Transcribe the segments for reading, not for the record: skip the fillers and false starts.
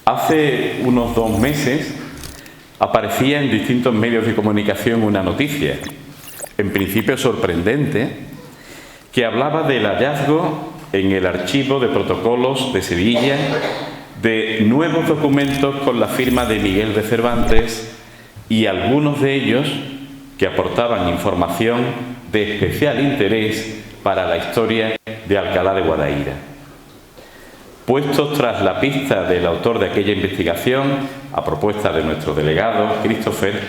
Hace unos 2 meses aparecía en distintos medios de comunicación una noticia, en principio sorprendente, que hablaba del hallazgo en el archivo de protocolos de Sevilla de nuevos documentos con la firma de Miguel de Cervantes y algunos de ellos que aportaban información de especial interés para la historia de Alcalá de Guadaira. Puestos tras la pista del autor de aquella investigación, a propuesta de nuestro delegado, Christopher,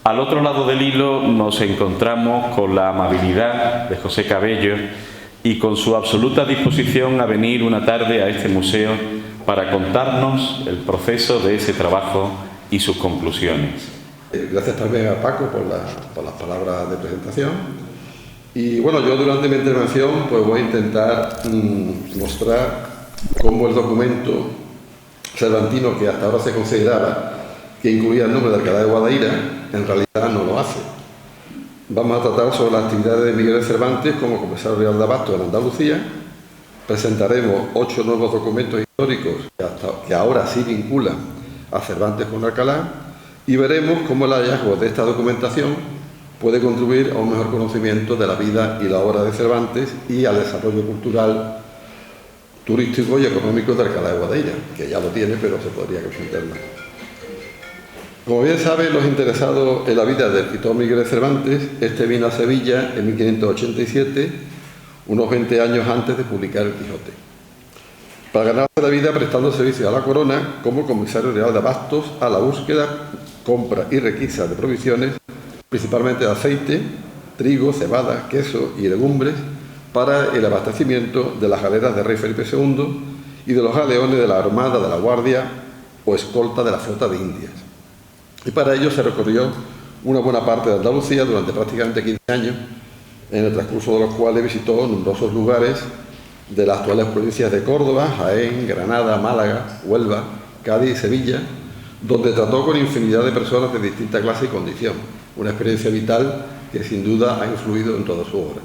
al otro lado del hilo nos encontramos con la amabilidad de José Cabello y con su absoluta disposición a venir una tarde a este museo para contarnos el proceso de ese trabajo y sus conclusiones. Gracias también a Paco por las palabras de presentación. Y bueno, yo durante mi intervención pues voy a intentar mostrar cómo el documento cervantino que hasta ahora se consideraba que incluía el nombre de Alcalá de Guadaira, en realidad no lo hace. Vamos a tratar sobre las actividades de Miguel de Cervantes como comisario real de Abastos en Andalucía. Presentaremos 8 nuevos documentos históricos que ahora sí vinculan a Cervantes con Alcalá y veremos cómo el hallazgo de esta documentación puede contribuir a un mejor conocimiento de la vida y la obra de Cervantes y al desarrollo cultural, turístico y económico de Alcalá de Guadaira, que ya lo tiene, pero se podría presentar más. Como bien saben los interesados en la vida del escritor Miguel de Cervantes, este vino a Sevilla en 1587, unos 20 años antes de publicar El Quijote, para ganarse la vida prestando servicio a la corona como comisario real de Abastos a la búsqueda, compra y requisa de provisiones, principalmente de aceite, trigo, cebada, queso y legumbres, para el abastecimiento de las galeras de rey Felipe II y de los galeones de la Armada de la Guardia o escolta de la Flota de Indias. Y para ello se recorrió una buena parte de Andalucía durante prácticamente 15 años, en el transcurso de los cuales visitó numerosos lugares de las actuales provincias de Córdoba, Jaén, Granada, Málaga, Huelva, Cádiz y Sevilla, donde trató con infinidad de personas de distinta clase y condición, una experiencia vital que sin duda ha influido en toda su obra.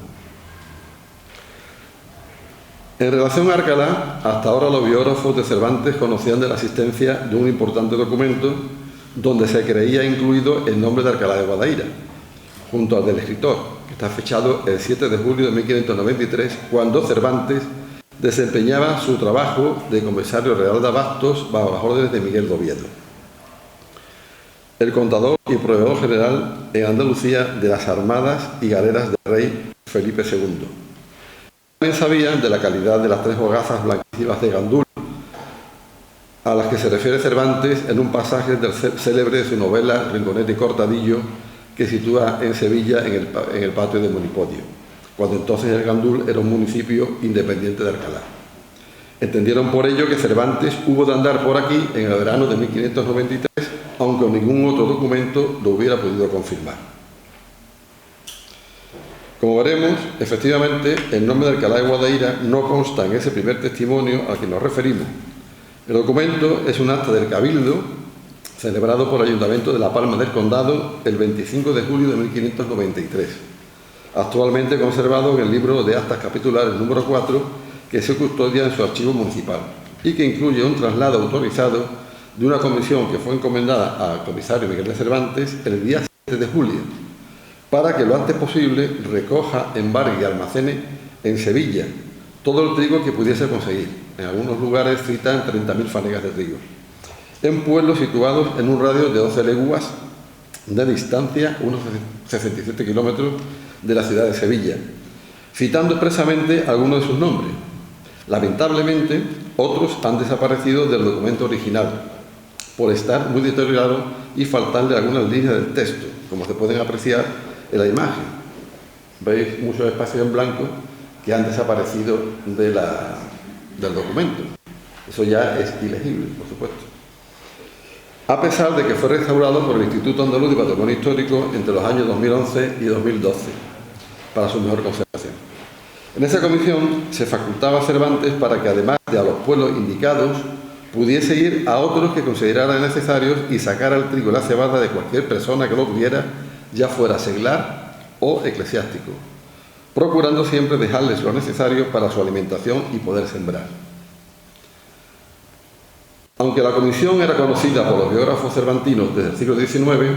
En relación a Alcalá, hasta ahora los biógrafos de Cervantes conocían de la existencia de un importante documento donde se creía incluido el nombre de Alcalá de Guadaira, junto al del escritor, que está fechado el 7 de julio de 1593, cuando Cervantes desempeñaba su trabajo de comisario real de Abastos bajo las órdenes de Miguel de Oviedo, el contador y proveedor general en Andalucía de las armadas y galeras del rey Felipe II. También sabían de la calidad de las 3 hogazas blanquísimas de Gandul, a las que se refiere Cervantes en un pasaje del célebre de su novela Rinconete y Cortadillo, que sitúa en Sevilla en el patio de Monipodio, cuando entonces el Gandul era un municipio independiente de Alcalá. Entendieron por ello que Cervantes hubo de andar por aquí en el verano de 1593, aunque ningún otro documento lo hubiera podido confirmar. Como veremos, efectivamente, el nombre de Alcalá de Guadaira no consta en ese primer testimonio al que nos referimos. El documento es un acta del Cabildo celebrado por el Ayuntamiento de La Palma del Condado el 25 de julio de 1593, actualmente conservado en el libro de actas capitulares número 4, que se custodia en su archivo municipal y que incluye un traslado autorizado de una comisión que fue encomendada al comisario Miguel de Cervantes el día 7 de julio, para que lo antes posible recoja, embargue y almacene en Sevilla todo el trigo que pudiese conseguir. En algunos lugares citan 30.000 fanegas de trigo, en pueblos situados en un radio de 12 leguas de distancia, unos 67 kilómetros de la ciudad de Sevilla, citando expresamente algunos de sus nombres. Lamentablemente, otros han desaparecido del documento original, por estar muy deteriorado y faltarle algunas líneas del texto, como se pueden apreciar en la imagen. Veis muchos espacios en blanco que han desaparecido del documento. Eso ya es ilegible, por supuesto. A pesar de que fue restaurado por el Instituto Andaluz de Patrimonio Histórico entre los años 2011 y 2012, para su mejor conservación. En esa comisión se facultaba a Cervantes para que, además de a los pueblos indicados, pudiese ir a otros que considerara necesarios y sacar el trigo y la cebada de cualquier persona que lo tuviera, ya fuera seglar o eclesiástico, procurando siempre dejarles lo necesario para su alimentación y poder sembrar. Aunque la comisión era conocida por los biógrafos cervantinos desde el siglo XIX,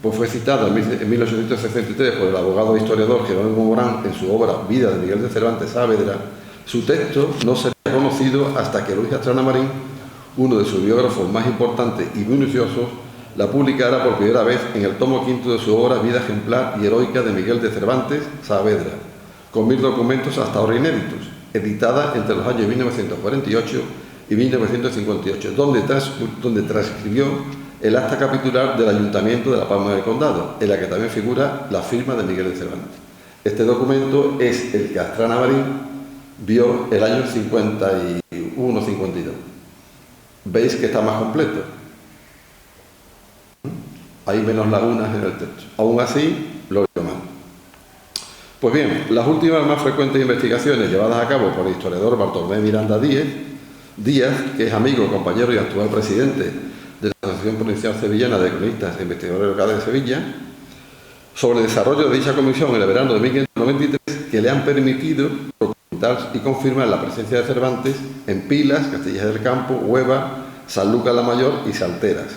pues fue citada en 1863 por el abogado e historiador Jerónimo Morán en su obra Vida de Miguel de Cervantes Saavedra, su texto no sería conocido hasta que Luis Astrana Marín, uno de sus biógrafos más importantes y minuciosos, la publicara por primera vez en el tomo quinto de su obra Vida ejemplar y heroica de Miguel de Cervantes Saavedra, con 1000 documentos hasta ahora inéditos, editada entre los años 1948 y 1958, donde transcribió el acta capitular del Ayuntamiento de La Palma del Condado, en la que también figura la firma de Miguel de Cervantes. Este documento es el que Astrana Marín vio el año 51-52. Veis que está más completo. Hay menos lagunas en el texto. Aún así, lo veo mal. Pues bien, las últimas más frecuentes investigaciones llevadas a cabo por el historiador Bartolomé Miranda Díaz, que es amigo, compañero y actual presidente de la Asociación Provincial Sevillana de Cronistas e Investigadores Locales de Sevilla, sobre el desarrollo de dicha comisión en el verano de 1593, que le han permitido documentar y confirmar la presencia de Cervantes en Pilas, Castilla del Campo, Hueva, Sanlúcar la Mayor y Salteras.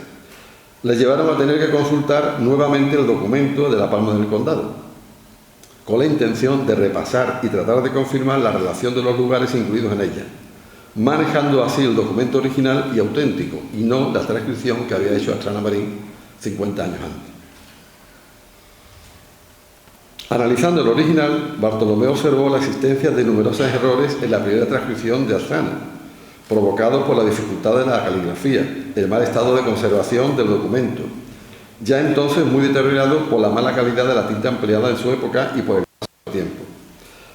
Les llevaron a tener que consultar nuevamente el documento de La Palma del Condado, con la intención de repasar y tratar de confirmar la relación de los lugares incluidos en ella, manejando así el documento original y auténtico, y no la transcripción que había hecho Astrana Marín 50 años antes. Analizando el original, Bartolomé observó la existencia de numerosos errores en la primera transcripción de Astrana, provocados por la dificultad de la caligrafía, el mal estado de conservación del documento, ya entonces muy deteriorado por la mala calidad de la tinta empleada en su época y por el paso del tiempo,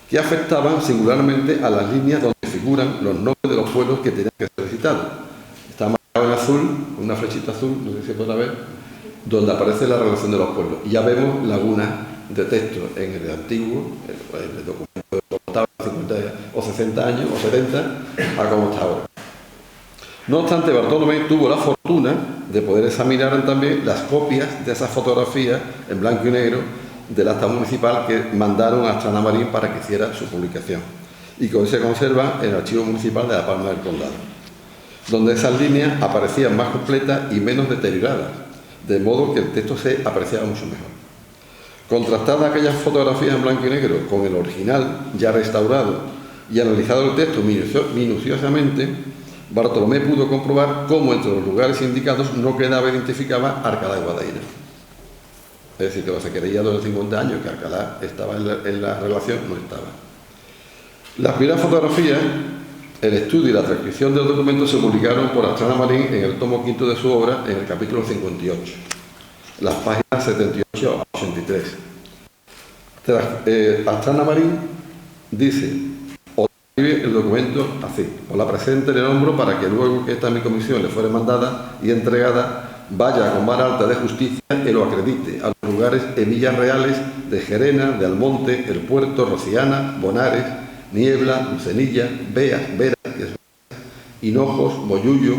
que afectaban singularmente a las líneas donde figuran los nombres de los pueblos que tenían que ser citados. Está marcado en azul, una flechita azul, no sé si se podrá ver, donde aparece la relación de los pueblos. Y ya vemos lagunas de texto en el antiguo, en el documento de cómo estaba 50 o 60 años o 70 a cómo está ahora. No obstante, Bartolomé tuvo la fortuna de poder examinar también las copias de esas fotografías en blanco y negro del acta municipal que mandaron a Astrana Marín para que hiciera su publicación, y que hoy se conserva en el Archivo Municipal de La Palma del Condado, donde esas líneas aparecían más completas y menos deterioradas, de modo que el texto se apreciaba mucho mejor. Contrastadas aquellas fotografías en blanco y negro con el original ya restaurado y analizado el texto minuciosamente, Bartolomé pudo comprobar cómo entre los lugares indicados no quedaba identificada Alcalá de Guadaira. Es decir, que se creía durante 50 años que Alcalá estaba en la relación, no estaba. Las primeras fotografías, el estudio y la transcripción del documento se publicaron por Astrana Marín en el tomo quinto de su obra, en el capítulo 58, las páginas 78 a 83. Astrana Marín dice, o escribe el documento así: os la presente le nombro para que luego que esta mi comisión le fuere mandada y entregada, vaya con vara alta de justicia y lo acredite a los lugares en villas reales de Gerena, de Almonte, El Puerto, Rociana, Bonares, Niebla, Lucenilla, Veras, Hinojos, Boyullo,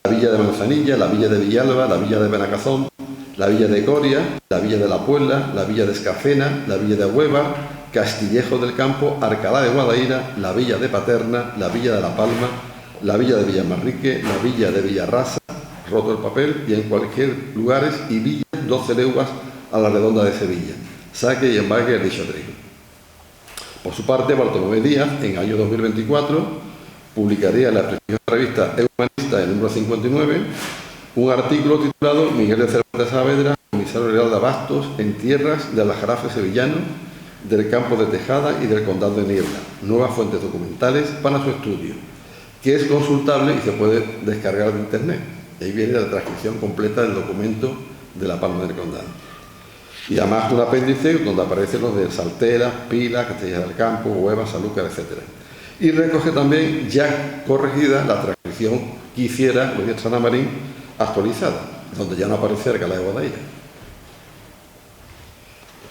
la villa de Manzanilla, la villa de Villalba, la villa de Benacazón, la villa de Coria, la villa de La Puebla, la villa de Escafena, la villa de Hueva, Castillejo del Campo, Alcalá de Guadaira, la villa de Paterna, la villa de La Palma, la villa de Villamarrique, la villa de Villarrasa, roto el papel, y en cualquier lugares y villas 12 leguas a la redonda de Sevilla, saque y embarque el dicho trigo. Por su parte, Bartolomé Díaz, en el año 2024, publicaría en la prestigiosa revista Humanista, el número 59, un artículo titulado Miguel de Cervantes Saavedra, comisario real de Abastos en tierras del Aljarafe sevillano, del campo de Tejada y del condado de Niebla, nuevas fuentes documentales para su estudio, que es consultable y se puede descargar de internet. Ahí viene la transcripción completa del documento de La Palma del Condado. Y además un apéndice donde aparecen los de Salteras, Pilas, Castilla del Campo, Hueva, Sanlúcar, etc. Y recoge también ya corregida la transcripción que hiciera Luis Astrana Marín actualizada, donde ya no aparece Alcalá de Guadaira.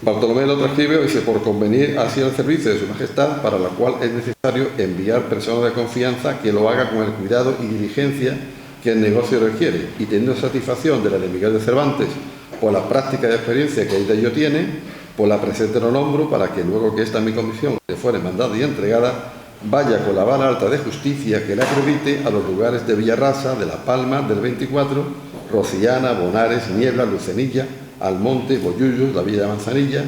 Bartolomé lo transcribe y dice: por convenir así al servicio de su majestad, para la cual es necesario enviar personas de confianza que lo haga con el cuidado y diligencia que el negocio requiere, y teniendo satisfacción de la de Miguel de Cervantes por la práctica y experiencia que él de ello tiene, pues la presente lo nombro para que luego que esta mi comisión le fuere mandada y entregada, vaya con la vara alta de justicia que le acredite a los lugares de Villarrasa, de La Palma, del 24, Rociana, Bonares, Niebla, Lucenilla, Almonte, Bollullos, la villa de Manzanilla,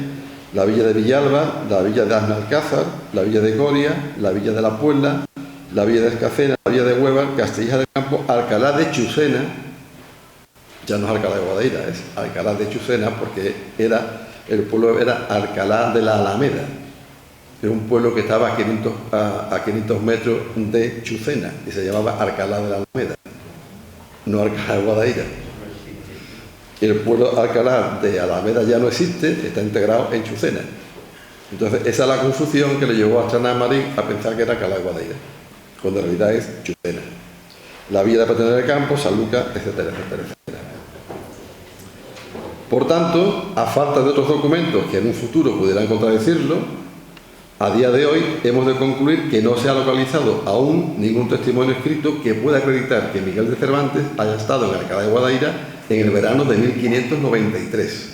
la villa de Villalba, la villa de Aznalcázar, la villa de Coria, la villa de La Puebla, la villa de Escacena, la villa de Hueva, Castilla del Campo, Alcalá de Chusena, ya no es Alcalá de Guadaira, es Alcalá de Chusena porque el pueblo era Alcalá de la Alameda, era un pueblo que estaba a 500 metros de Chusena y se llamaba Alcalá de la Alameda, no Alcalá de Guadaira. El pueblo Alcalá de Alameda ya no existe, está integrado en Chusena. Entonces, esa es la confusión que le llevó a Astrana Marín a pensar que era Alcalá de Guadaira, cuando en realidad es Chusena. La villa de Paternal del Campo, San Lucas, etcétera, etcétera, etcétera. Por tanto, a falta de otros documentos que en un futuro pudieran contradecirlo, a día de hoy hemos de concluir que no se ha localizado aún ningún testimonio escrito que pueda acreditar que Miguel de Cervantes haya estado en Alcalá de Guadaira en el verano de 1593,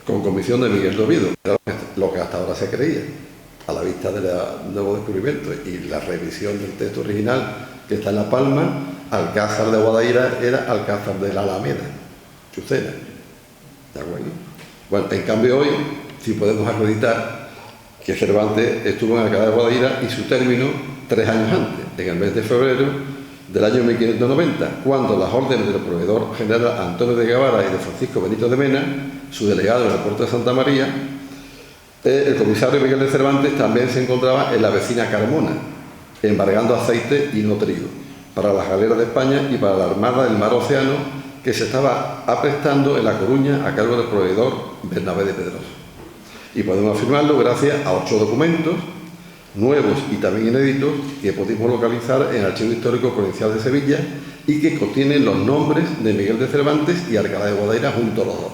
con comisión de Miguel de Oviedo, era lo que hasta ahora se creía, a la vista del nuevo descubrimiento y la revisión del texto original que está en La Palma. Alcázar de Guadaira era Alcázar de la Alameda, Chusena. ¿De acuerdo? Bueno, en cambio hoy sí podemos acreditar que Cervantes estuvo en Alcalá de Guadaira y su término 3 años antes, en el mes de febrero del año 1590, cuando las órdenes del proveedor general Antonio de Guevara y de Francisco Benito de Mena, su delegado en el puerto de Santa María, el comisario Miguel de Cervantes también se encontraba en la vecina Carmona, embargando aceite y no trigo, para las galeras de España y para la Armada del Mar Océano, que se estaba aprestando en La Coruña a cargo del proveedor Bernabé de Pedroso. Y podemos afirmarlo gracias a 8 documentos nuevos y también inéditos que pudimos localizar en el Archivo Histórico Provincial de Sevilla y que contienen los nombres de Miguel de Cervantes y Alcalá de Guadaira junto a los dos.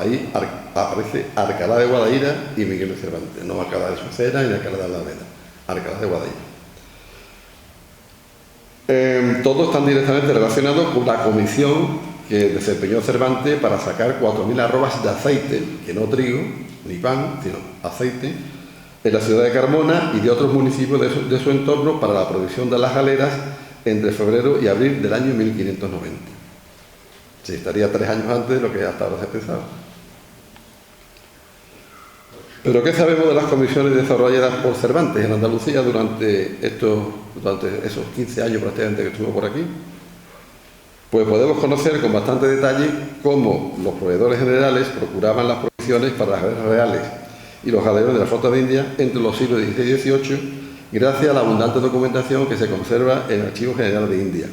Ahí aparece Alcalá de Guadaira y Miguel de Cervantes, no Alcalá de Chusena ni Alcalá de Alameda, Alcalá de Guadaira. Todos están directamente relacionados con la comisión que desempeñó Cervantes para sacar 4.000 arrobas de aceite, que no trigo ni pan, sino aceite, en la ciudad de Carmona y de otros municipios de su entorno para la provisión de las galeras entre febrero y abril del año 1590. Sí, estaría 3 años antes de lo que hasta ahora se pensaba. Pero ¿qué sabemos de las comisiones desarrolladas por Cervantes en Andalucía durante esos 15 años prácticamente que estuvo por aquí? Pues podemos conocer con bastante detalle cómo los proveedores generales procuraban las provisiones para las galeras reales y los galeros de la flota de India entre los siglos XVI y XVIII, gracias a la abundante documentación que se conserva en el Archivo General de India,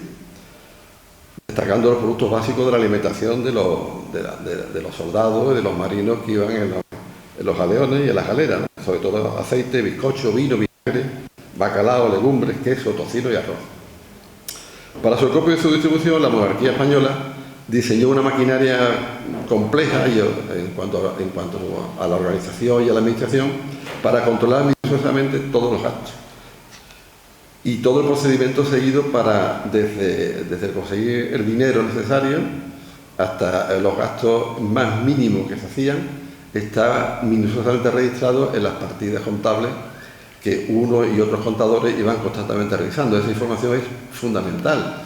destacando los productos básicos de la alimentación de los soldados y de los marinos que iban en los galeones y en las galeras, ¿no? Sobre todo aceite, bizcocho, vino, vinagre, bacalao, legumbres, queso, tocino y arroz. Para su acopio y su distribución, la monarquía española diseñó una maquinaria compleja en cuanto a la organización y a la administración para controlar minuciosamente todos los gastos. Y todo el procedimiento seguido desde conseguir el dinero necesario hasta los gastos más mínimos que se hacían, está minuciosamente registrado en las partidas contables que uno y otros contadores iban constantemente revisando. Esa información es fundamental,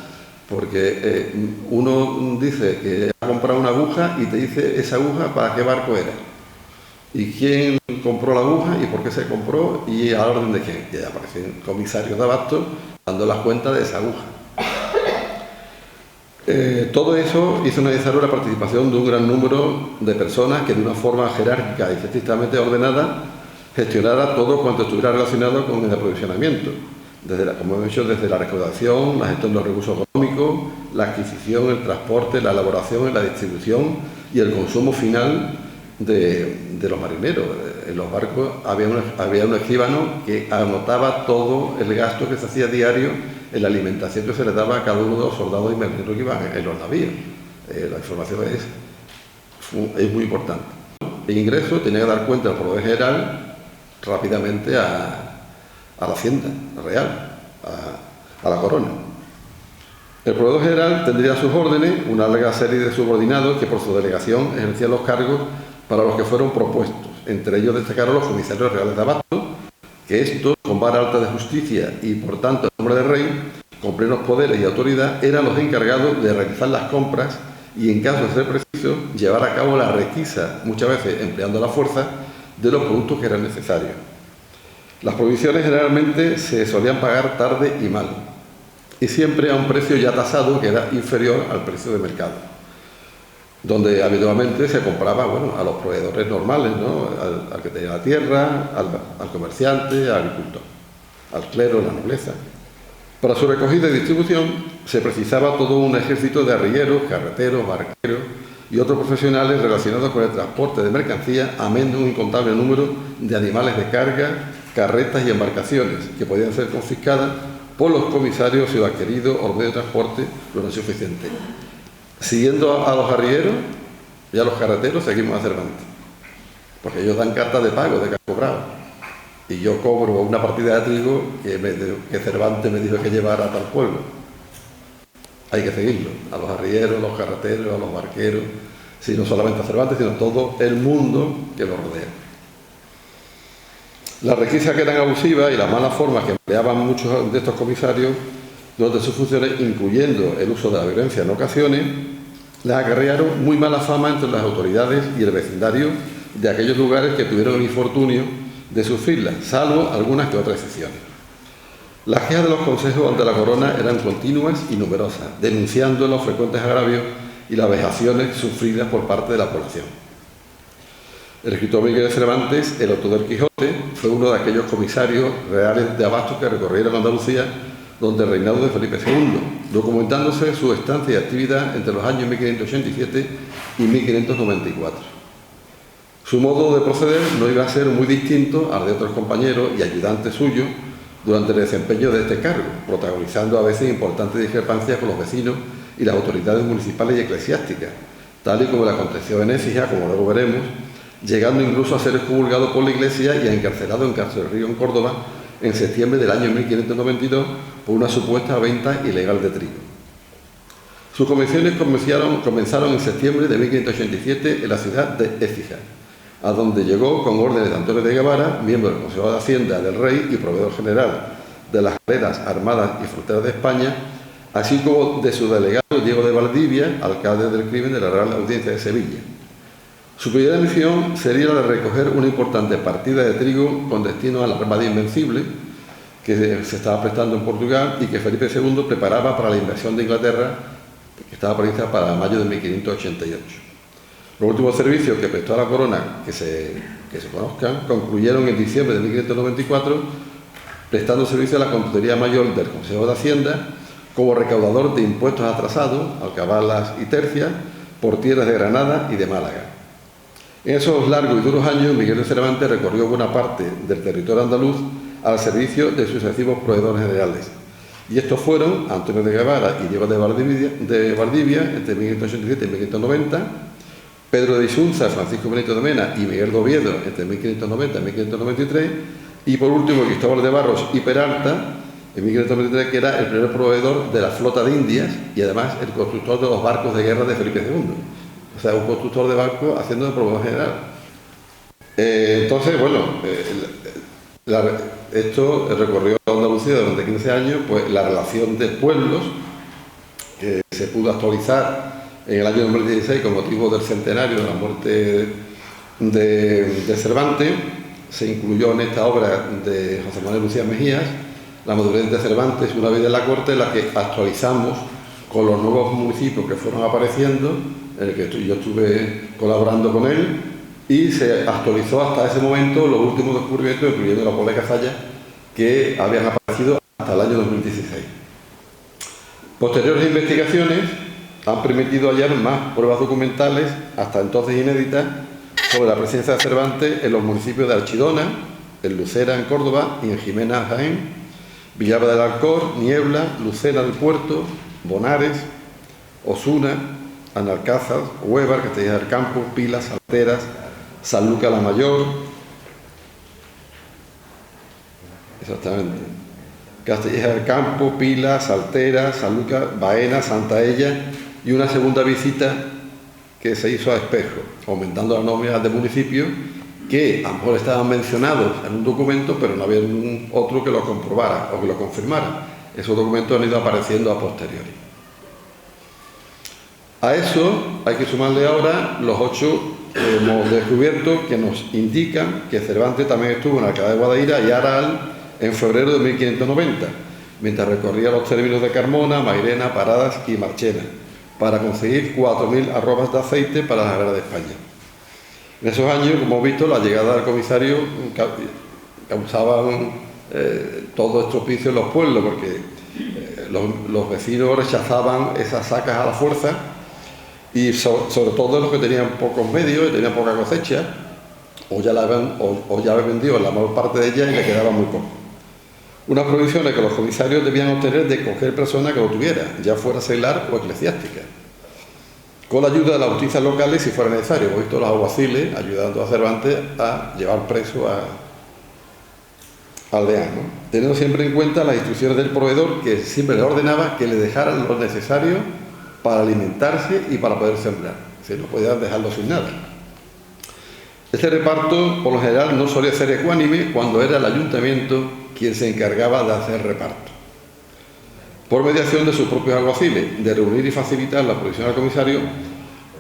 porque uno dice que ha comprado una aguja y te dice esa aguja para qué barco era, y quién compró la aguja y por qué se compró y a orden de quién. Y aparecen comisarios de abasto dando las cuentas de esa aguja. Todo eso hizo necesario la participación de un gran número de personas que de una forma jerárquica y estrictamente ordenada gestionara todo cuanto estuviera relacionado con el aprovisionamiento, como hemos dicho, desde la recaudación, la gestión de los recursos económicos, la adquisición, el transporte, la elaboración, la distribución y el consumo final de los marineros. En los barcos había un escribano que anotaba todo el gasto que se hacía diario en la alimentación que se le daba a cada uno de los soldados y marineros que iban en los navíos. La información es muy importante. El ingreso tenía que dar cuenta al proveedor general rápidamente a la hacienda real, a la corona. El proveedor general tendría a sus órdenes una larga serie de subordinados que por su delegación ejercían los cargos para los que fueron propuestos. Entre ellos destacaron los comisarios reales de abasto, que estos, con vara alta de justicia y por tanto en nombre del rey, con plenos poderes y autoridad, eran los encargados de realizar las compras y, en caso de ser preciso, llevar a cabo la requisa, muchas veces empleando la fuerza, de los productos que eran necesarios. Las provisiones generalmente se solían pagar tarde y mal, y siempre a un precio ya tasado que era inferior al precio de mercado, donde habitualmente se compraba, bueno, a los proveedores normales, ¿no? Al que tenía la tierra, al comerciante, al agricultor, al clero, la nobleza. Para su recogida y distribución se precisaba todo un ejército de arrieros, carreteros, barqueros y otros profesionales relacionados con el transporte de mercancía, amén de un incontable número de animales de carga, carretas y embarcaciones que podían ser confiscadas por los comisarios si lo adquirido o medio de transporte no era suficiente. Siguiendo a los arrieros y a los carreteros, seguimos a Cervantes, porque ellos dan cartas de pago de que han cobrado. Y yo cobro una partida de trigo que Cervantes me dijo que llevara a tal pueblo. Hay que seguirlo, a los arrieros, a los carreteros, a los barqueros, sí, no solamente a Cervantes, sino a todo el mundo que lo rodea. Las requisas que eran abusivas y las malas formas que empleaban muchos de estos comisarios durante sus funciones, incluyendo el uso de la violencia en ocasiones, les acarrearon muy mala fama entre las autoridades y el vecindario de aquellos lugares que tuvieron el infortunio de sufrirlas, salvo algunas que otras excepciones. Las quejas de los consejos ante la corona eran continuas y numerosas, denunciando los frecuentes agravios y las vejaciones sufridas por parte de la población. El escritor Miguel de Cervantes, el autor del Quijote, fue uno de aquellos comisarios reales de abasto que recorrieron Andalucía durante el reinado de Felipe II, documentándose su estancia y actividad entre los años 1587 y 1594. Su modo de proceder no iba a ser muy distinto al de otros compañeros y ayudantes suyos durante el desempeño de este cargo, protagonizando a veces importantes discrepancias con los vecinos y las autoridades municipales y eclesiásticas, tal y como le aconteció en Écija, como luego veremos, llegando incluso a ser excomulgado por la Iglesia y encarcelado en Castro del Río, en Córdoba, en septiembre del año 1592 por una supuesta venta ilegal de trigo. Sus convenciones comenzaron en septiembre de 1587 en la ciudad de Écija, a donde llegó con órdenes de Antonio de Guevara, miembro del Consejo de Hacienda del Rey y proveedor general de las galeras armadas y fronteras de España, así como de su delegado Diego de Valdivia, alcalde del crimen de la Real Audiencia de Sevilla. Su primera misión sería la de recoger una importante partida de trigo con destino a la Armada Invencible, que se estaba prestando en Portugal y que Felipe II preparaba para la invasión de Inglaterra, que estaba prevista para mayo de 1588. Los últimos servicios que prestó a la corona, que se conozcan, concluyeron en diciembre de 1594, prestando servicio a la Contaduría Mayor del Consejo de Hacienda como recaudador de impuestos atrasados, alcabalas y tercias, por tierras de Granada y de Málaga. En esos largos y duros años, Miguel de Cervantes recorrió buena parte del territorio andaluz al servicio de sucesivos proveedores generales. Y estos fueron Antonio de Guevara y Diego de Valdivia entre 1587 y 1590, Pedro de Isunza, Francisco Benito de Mena y Miguel de Oviedo entre 1590 y 1593, y por último Cristóbal de Barros y Peralta en 1593, que era el primer proveedor de la flota de Indias y además el constructor de los barcos de guerra de Felipe II. O sea, un constructor de barcos haciendo de proveedor general. Entonces, bueno, esto recorrió Andalucía durante 15 años, pues la relación de pueblos que se pudo actualizar en el año 2016 con motivo del centenario de la muerte de Cervantes. Se incluyó en esta obra de José Manuel Lucía Mejías, La madurez de Cervantes, una vida en la corte, en la que actualizamos con los nuevos municipios que fueron apareciendo, en el que yo estuve colaborando con él, y se actualizó hasta ese momento los últimos descubrimientos, incluyendo la Puebla de Cazalla, que habían aparecido hasta el año 2016. Posteriores investigaciones han permitido hallar más pruebas documentales, hasta entonces inéditas, sobre la presencia de Cervantes en los municipios de Archidona, en Lucera, en Córdoba, y en Jimena, en Jaén, Villalba del Alcor, Niebla, Lucena del Puerto, Bonares, Osuna, Analcázar, Huévar, Castilla del Campo, Pilas, Salteras, Sanlúcar la Mayor, exactamente, Castilla del Campo, Pilas, Salteras, Sanlúcar, Baena, Santa Ella, y una segunda visita que se hizo a Espejo, aumentando la nómina de municipios que a lo mejor estaban mencionados en un documento, pero no había ningún otro que lo comprobara o que lo confirmara. Esos documentos han ido apareciendo a posteriori. A eso hay que sumarle ahora los 8 que hemos descubierto que nos indican que Cervantes también estuvo en Alcalá de Guadaira y Aral en febrero de 1590, mientras recorría los términos de Carmona, Mairena, Paradas y Marchena, para conseguir 4.000 arrobas de aceite para la guerra de España. En esos años, como hemos visto, la llegada del comisario causaban todo estropicio en los pueblos, porque los vecinos rechazaban esas sacas a la fuerza, y sobre todo los que tenían pocos medios y tenían poca cosecha, o ya habían vendido la mayor parte de ellas y le quedaba muy poco. Unas provisiones que los comisarios debían obtener de cualquier persona que lo tuviera, ya fuera seglar o eclesiástica, con la ayuda de las justicias locales si fuera necesario. Hemos visto los alguaciles ayudando a Cervantes a llevar preso al deán, ¿no? Teniendo siempre en cuenta las instrucciones del proveedor, que siempre le ordenaba que le dejaran lo necesario para alimentarse y para poder sembrar. Si no podían dejarlo sin nada. Este reparto, por lo general, no solía ser ecuánime cuando era el ayuntamiento quien se encargaba de hacer reparto. Por mediación de sus propios alguaciles, de reunir y facilitar la provisión al comisario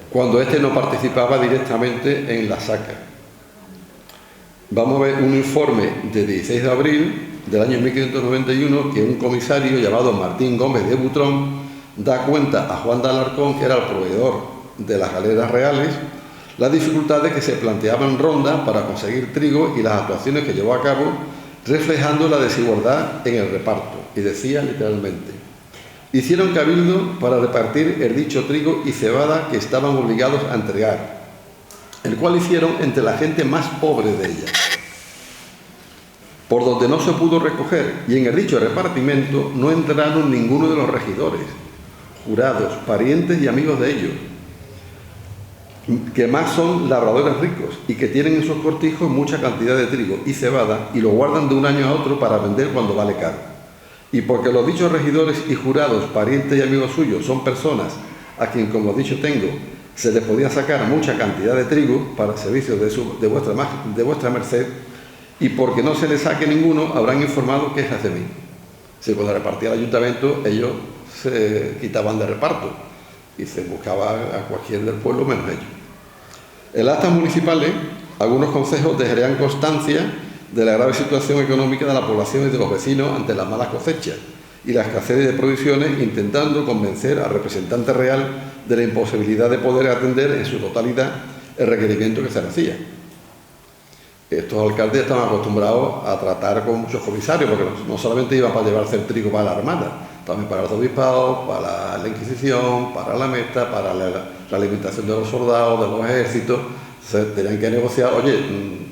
cuando éste no participaba directamente en la saca. Vamos a ver un informe de 16 de abril del año 1591 que un comisario llamado Martín Gómez de Butrón da cuenta a Juan de Alarcón, que era el proveedor de las galeras reales, las dificultades que se planteaban en Ronda para conseguir trigo y las actuaciones que llevó a cabo, reflejando la desigualdad en el reparto. Y decía literalmente: hicieron cabildo para repartir el dicho trigo y cebada que estaban obligados a entregar, el cual hicieron entre la gente más pobre de ella, por donde no se pudo recoger, y en el dicho repartimiento no entraron ninguno de los regidores, jurados, parientes y amigos de ellos, que más son labradores ricos y que tienen en sus cortijos mucha cantidad de trigo y cebada y lo guardan de un año a otro para vender cuando vale caro. Y porque los dichos regidores y jurados, parientes y amigos suyos, son personas a quien, como dicho tengo, se les podía sacar mucha cantidad de trigo para servicios de vuestra merced, y porque no se les saque ninguno, habrán informado quejas de mí. Si cuando repartía el ayuntamiento, ellos se quitaban de reparto y se buscaba a cualquier del pueblo menos ellos. En las actas municipales, algunos consejos dejarían constancia de la grave situación económica de la población y de los vecinos ante las malas cosechas y la escasez de provisiones, intentando convencer al representante real de la imposibilidad de poder atender en su totalidad el requerimiento que se le hacía. Estos alcaldes estaban acostumbrados a tratar con muchos comisarios, porque no solamente iban para llevarse el trigo para la armada, también para los obispados, para la Inquisición, para la Mesta, para la alimentación de los soldados, de los ejércitos. Se tenían que negociar, oye,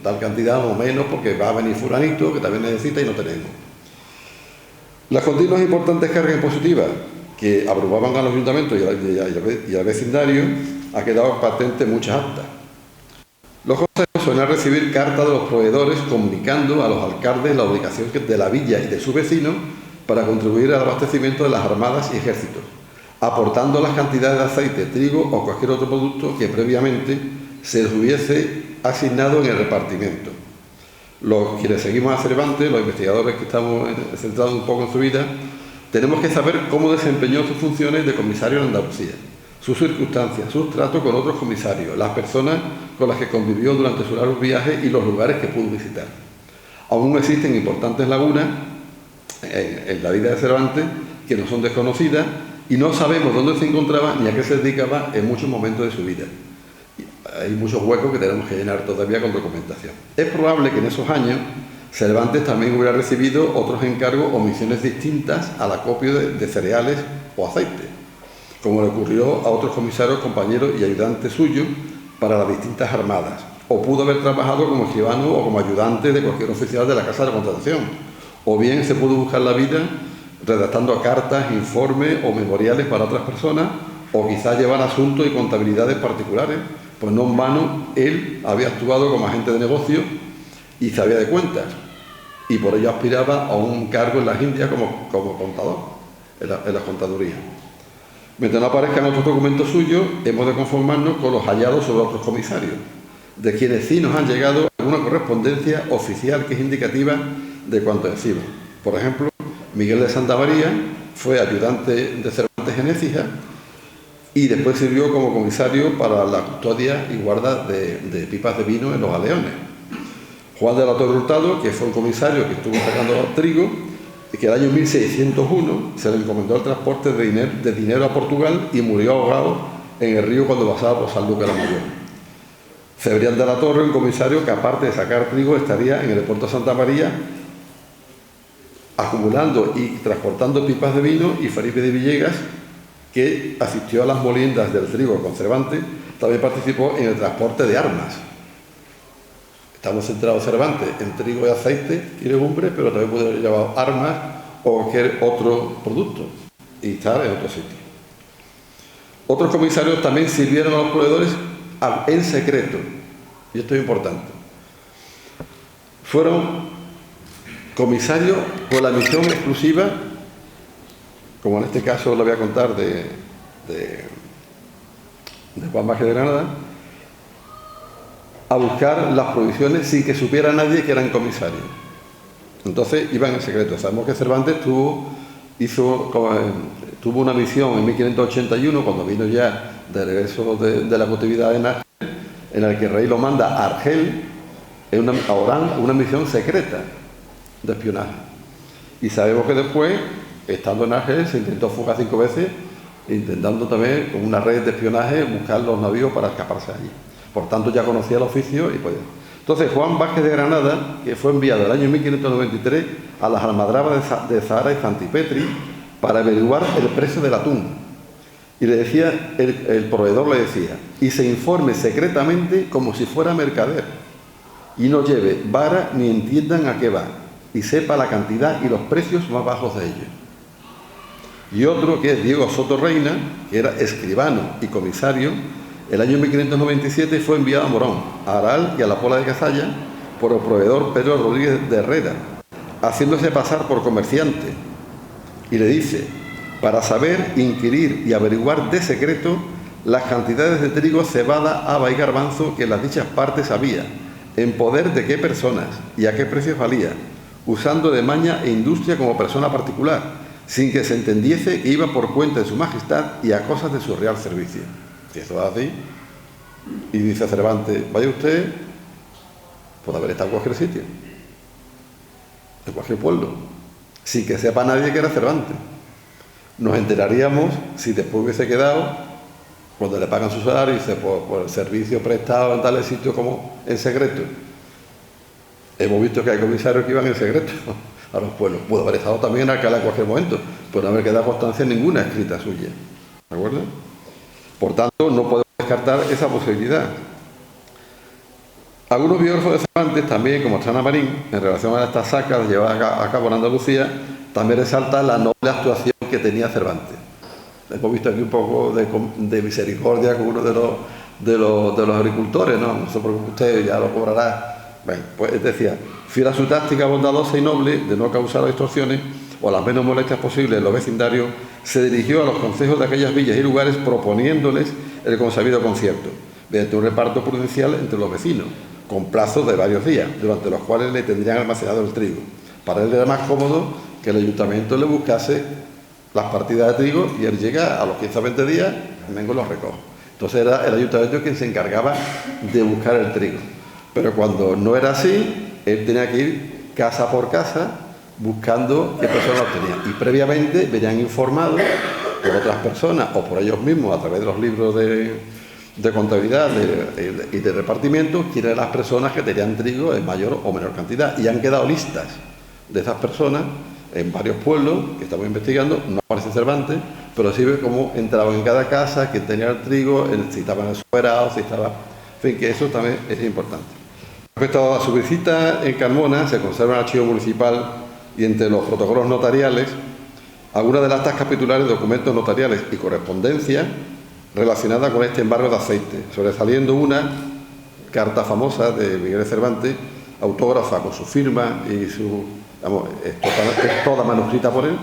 tal cantidad o menos, porque va a venir fulanito que también necesita y no tenemos. Las continuas e importantes cargas impositivas que abrumaban a los ayuntamientos y al vecindario ha quedado patente en muchas actas. Los consejos suelen recibir cartas de los proveedores comunicando a los alcaldes la obligación de la villa y de sus vecinos para contribuir al abastecimiento de las armadas y ejércitos, aportando las cantidades de aceite, trigo o cualquier otro producto que previamente se les hubiese asignado en el repartimiento. Quienes seguimos a Cervantes, los investigadores que estamos centrados un poco en su vida, tenemos que saber cómo desempeñó sus funciones de comisario en Andalucía, sus circunstancias, sus tratos con otros comisarios, las personas con las que convivió durante sus largos viajes y los lugares que pudo visitar. Aún existen importantes lagunas en la vida de Cervantes que no son desconocidas y no sabemos dónde se encontraba ni a qué se dedicaba en muchos momentos de su vida. Hay muchos huecos que tenemos que llenar todavía con documentación. Es probable que en esos años Cervantes también hubiera recibido otros encargos o misiones distintas al acopio de cereales o aceite, como le ocurrió a otros comisarios, compañeros y ayudantes suyos para las distintas armadas, o pudo haber trabajado como escribano o como ayudante de cualquier oficial de la Casa de Contratación, o bien se pudo buscar la vida redactando cartas, informes o memoriales para otras personas, o quizás llevar asuntos y contabilidades particulares, pues no en vano él había actuado como agente de negocio y sabía de cuentas, y por ello aspiraba a un cargo en las Indias como contador, en la contaduría. Mientras no aparezcan otros documentos suyos, hemos de conformarnos con los hallados sobre otros comisarios, de quienes sí nos han llegado una correspondencia oficial que es indicativa de cuanto encima. Por ejemplo, Miguel de Santa María fue ayudante de Cervantes en Écija y después sirvió como comisario para la custodia y guarda de pipas de vino en los Galeones. Juan de la Torre Hurtado, que fue un comisario que estuvo sacando trigo, y que el año 1601 se le encomendó el transporte de dinero a Portugal y murió ahogado en el río cuando pasaba por San Lucas la Mayor. Cebrián de la Torre, un comisario que aparte de sacar trigo estaría en el puerto de Santa María acumulando y transportando pipas de vino, y Felipe de Villegas, que asistió a las moliendas del trigo con Cervantes, también participó en el transporte de armas. Estamos centrados Cervantes en trigo y aceite y legumbres, pero también puede haber llevado armas o cualquier otro producto y estar en otro sitio. Otros comisarios también sirvieron a los proveedores en secreto, y esto es importante. Fueron comisarios con la misión exclusiva, como en este caso lo voy a contar de Juan Vázquez de Granada, a buscar las provisiones sin que supiera nadie que eran comisarios. Entonces iban en secreto. Sabemos que Cervantes tuvo una misión en 1581, cuando vino ya de regreso de la cautividad en Argel, en la que el rey lo manda a Argel, a Orán, una misión secreta de espionaje. Y sabemos que después, estando en Argel, se intentó fugar 5 veces, intentando también con una red de espionaje buscar los navíos para escaparse allí. Por tanto, ya conocía el oficio y podía. Entonces, Juan Vázquez de Granada, que fue enviado el año 1593 a las almadrabas de Zahara y Santipetri para averiguar el precio del atún. Y le decía, el proveedor le decía, y se informe secretamente como si fuera mercader, y no lleve vara ni entiendan a qué va, y sepa la cantidad y los precios más bajos de ellos. Y otro, que es Diego Soto Reina, que era escribano y comisario, el año 1597 fue enviado a Morón, a Aral y a la Pola de Cazalla por el proveedor Pedro Rodríguez de Herrera, haciéndose pasar por comerciante, y le dice, para saber, inquirir y averiguar de secreto las cantidades de trigo, cebada, haba y garbanzo que en las dichas partes había, en poder de qué personas y a qué precios valía, usando de maña e industria como persona particular, sin que se entendiese que iba por cuenta de su majestad y a cosas de su real servicio. Y esto va así. Y dice Cervantes, vaya usted, puede haber estado en cualquier sitio, en cualquier pueblo, sin que sepa nadie que era Cervantes. Nos enteraríamos si después hubiese quedado, cuando le pagan su salario, y dice, por el servicio prestado en tales sitios como en secreto. Hemos visto que hay comisarios que iban en secreto a los pueblos. Pudo haber estado también en Alcalá en cualquier momento, pero no haber quedado constancia ninguna escrita suya. ¿De acuerdo? Por tanto, no podemos descartar esa posibilidad. Algunos biógrafos de Cervantes, también como Trana Marín, en relación a estas sacas llevadas a cabo en Andalucía, también resalta la noble actuación que tenía Cervantes. Hemos visto aquí un poco de misericordia con uno de los agricultores, ¿no? No se preocupe usted, ya lo cobrará. Bueno, pues decía, fiel a su táctica bondadosa y noble de no causar distorsiones o las menos molestias posibles en los vecindarios, se dirigió a los concejos de aquellas villas y lugares proponiéndoles el consabido concierto, mediante un reparto prudencial entre los vecinos, con plazos de varios días, durante los cuales le tendrían almacenado el trigo. Para él era más cómodo que el ayuntamiento le buscase las partidas de trigo y él llega a los 15 o 20 días y vengo y los recojo. Entonces era el ayuntamiento quien se encargaba de buscar el trigo. Pero cuando no era así, él tenía que ir casa por casa buscando qué personas lo tenían. Y previamente venían informados por otras personas o por ellos mismos a través de los libros de contabilidad y de repartimiento quiénes eran las personas que tenían trigo en mayor o menor cantidad. Y han quedado listas de esas personas en varios pueblos que estamos investigando. No aparece Cervantes, pero sí ve cómo entraban en cada casa, quién tenía el trigo, si estaban esfuerados, si estaba... En fin, que eso también es importante. Respecto a su visita en Carmona, se conserva el archivo municipal y entre los protocolos notariales algunas de las actas capitulares, documentos notariales y correspondencia relacionada con este embargo de aceite, sobresaliendo una carta famosa de Miguel de Cervantes, autógrafa con su firma y su... es toda manuscrita por él,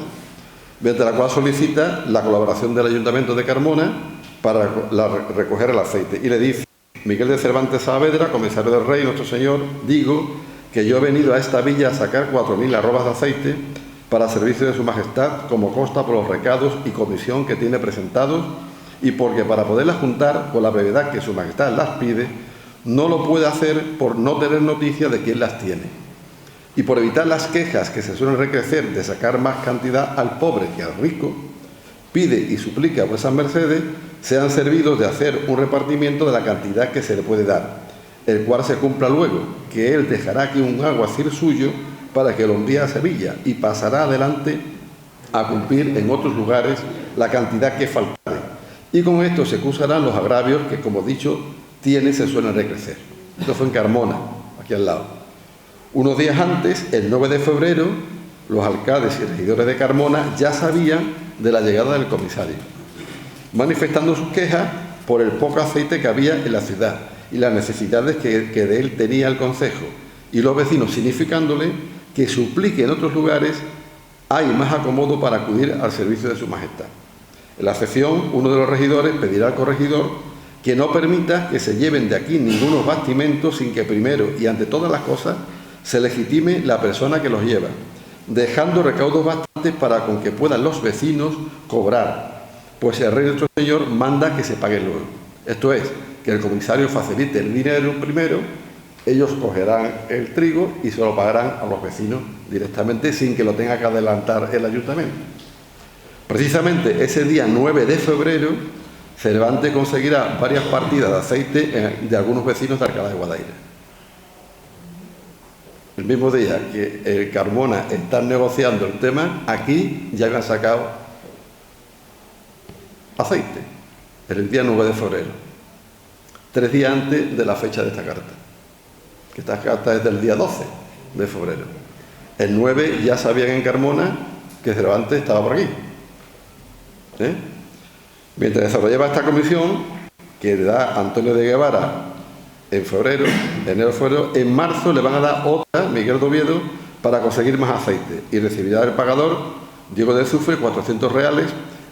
mediante la cual solicita la colaboración del Ayuntamiento de Carmona para recoger el aceite. Y le dice Miguel de Cervantes Saavedra, comisario del Rey, nuestro señor, digo que yo he venido a esta villa a sacar 4.000 arrobas de aceite para servicio de su majestad, como consta por los recados y comisión que tiene presentados, y porque para poderlas juntar con la brevedad que su majestad las pide, no lo puede hacer por no tener noticia de quién las tiene. Y por evitar las quejas que se suelen recrecer de sacar más cantidad al pobre que al rico, pide y suplica a vuesas mercedes sean servidos de hacer un repartimiento de la cantidad que se le puede dar, el cual se cumpla luego, que él dejará aquí un alguacil suyo para que lo envíe a Sevilla y pasará adelante a cumplir en otros lugares la cantidad que faltare. Y con esto se excusarán los agravios que, como dicho, se suelen recrecer. Esto fue en Carmona, aquí al lado. Unos días antes, el 9 de febrero, los alcaldes y regidores de Carmona ya sabían de la llegada del comisario, manifestando sus quejas por el poco aceite que había en la ciudad y las necesidades que de él tenía el concejo, y los vecinos significándole que suplique en otros lugares hay más acomodo para acudir al servicio de su majestad. En la sesión, uno de los regidores pedirá al corregidor que no permita que se lleven de aquí ningunos bastimentos sin que primero y ante todas las cosas se legitime la persona que los lleva, dejando recaudos bastantes para con que puedan los vecinos cobrar, pues el rey nuestro señor manda que se pague luego. Esto es, que el comisario facilite el dinero primero, ellos cogerán el trigo y se lo pagarán a los vecinos directamente sin que lo tenga que adelantar el ayuntamiento. Precisamente ese día 9 de febrero, Cervantes conseguirá varias partidas de aceite de algunos vecinos de Alcalá de Guadaira. El mismo día que el Carmona están negociando el tema, aquí ya habían sacado aceite, el día 9 de febrero, 3 días antes de la fecha de esta carta, que esta carta es del día 12 de febrero. El 9 ya sabían en Carmona que Cervantes estaba por aquí. Mientras desarrollaba esta comisión, que le da Antonio de Guevara en febrero, enero-febrero, en marzo le van a dar otra, Miguel de Oviedo, para conseguir más aceite, y recibirá el pagador, Diego de Azufre, 400 reales,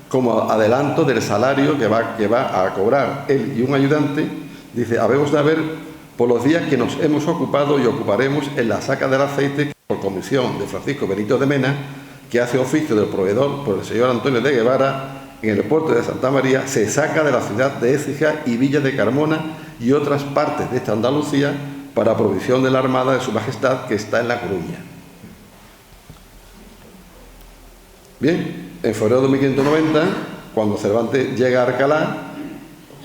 como adelanto del salario que va a cobrar él y un ayudante. Dice, habemos de ver por los días que nos hemos ocupado y ocuparemos en la saca del aceite que, por comisión de Francisco Benito de Mena, que hace oficio del proveedor por el señor Antonio de Guevara, en el puerto de Santa María, se saca de la ciudad de Écija y Villa de Carmona y otras partes de esta Andalucía para provisión de la Armada de su Majestad, que está en La Coruña. Bien, en febrero de 1590, cuando Cervantes llega a Alcalá,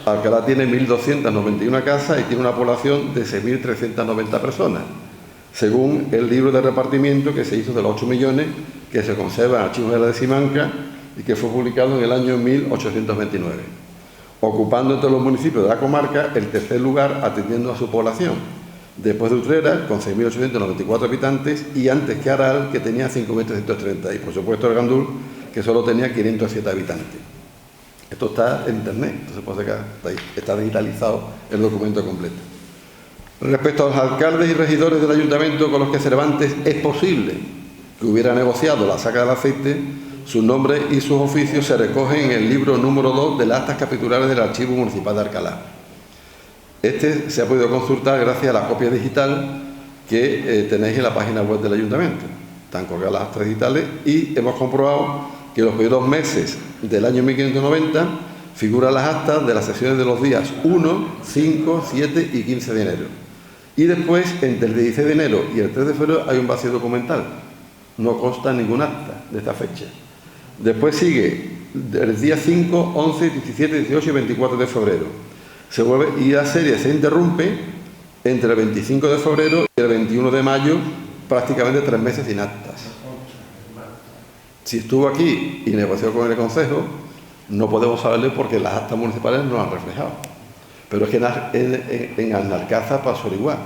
Alcalá tiene 1.291 casas y tiene una población de 6.390 personas, según el libro de repartimiento que se hizo de los 8 millones que se conserva en Archivos de Simancas y que fue publicado en el año 1829, ocupando entre los municipios de la comarca el tercer lugar atendiendo a su población, después de Utrera, con 6.894 habitantes, y antes que Aral, que tenía 5.330, y por supuesto el Gandul, que solo tenía 507 habitantes. Esto está en internet, entonces puede sacar, está digitalizado el documento completo. Respecto a los alcaldes y regidores del ayuntamiento con los que Cervantes es posible que hubiera negociado la saca del aceite, sus nombres y sus oficios se recogen en el libro número 2 de las actas capitulares del Archivo Municipal de Alcalá. Este se ha podido consultar gracias a la copia digital que tenéis en la página web del ayuntamiento. Están colgadas las actas digitales y hemos comprobado que en los primeros meses del año 1590 figuran las actas de las sesiones de los días 1, 5, 7 y 15 de enero. Y después, entre el 16 de enero y el 3 de febrero, hay un vacío documental. No consta ningún acta de esta fecha. Después sigue el día 5, 11, 17, 18 y 24 de febrero. Se vuelve y la serie se interrumpe entre el 25 de febrero y el 21 de mayo, prácticamente 3 meses sin actas. Si estuvo aquí y negoció con el Concejo, no podemos saberlo porque las actas municipales no lo han reflejado. Pero es que en Alcázar pasó igual.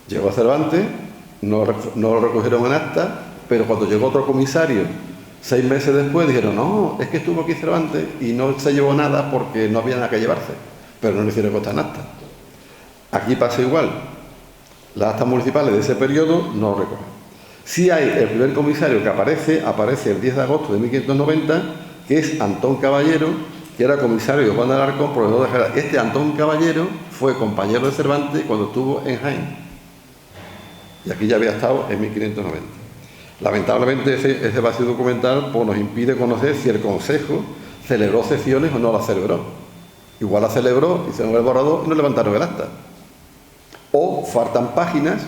Llegó a Cervantes, no lo recogieron en acta, pero cuando llegó otro comisario 6 meses después dijeron, no, es que estuvo aquí Cervantes y no se llevó nada porque no había nada que llevarse, pero no le hicieron constar en acta. Aquí pasa igual. Las actas municipales de ese periodo no lo recogen. Sí hay el primer comisario que aparece el 10 de agosto de 1590, que es Antón Caballero, que era comisario de Juan de Alarcón, proveedor de Jerez. Este Antón Caballero fue compañero de Cervantes cuando estuvo en Jaén. Y aquí ya había estado en 1590. Lamentablemente ese vacío documental pues, nos impide conocer si el Consejo celebró sesiones o no las celebró. Igual las celebró, hicieron el borrador y no levantaron el acta. O faltan páginas,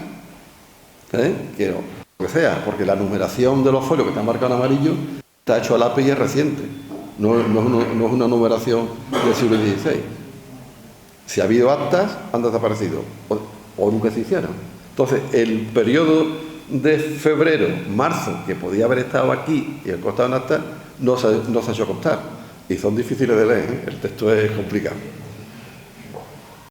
que no, lo que sea, porque la numeración de los folios que están marcados en amarillo está hecho a lápiz y es reciente. No es una numeración del siglo XVI. Si ha habido actas, han desaparecido o nunca se hicieron. Entonces, el periodo de febrero, marzo, que podía haber estado aquí y el costado en acta, no se ha hecho constar. Y son difíciles de leer, el texto es complicado.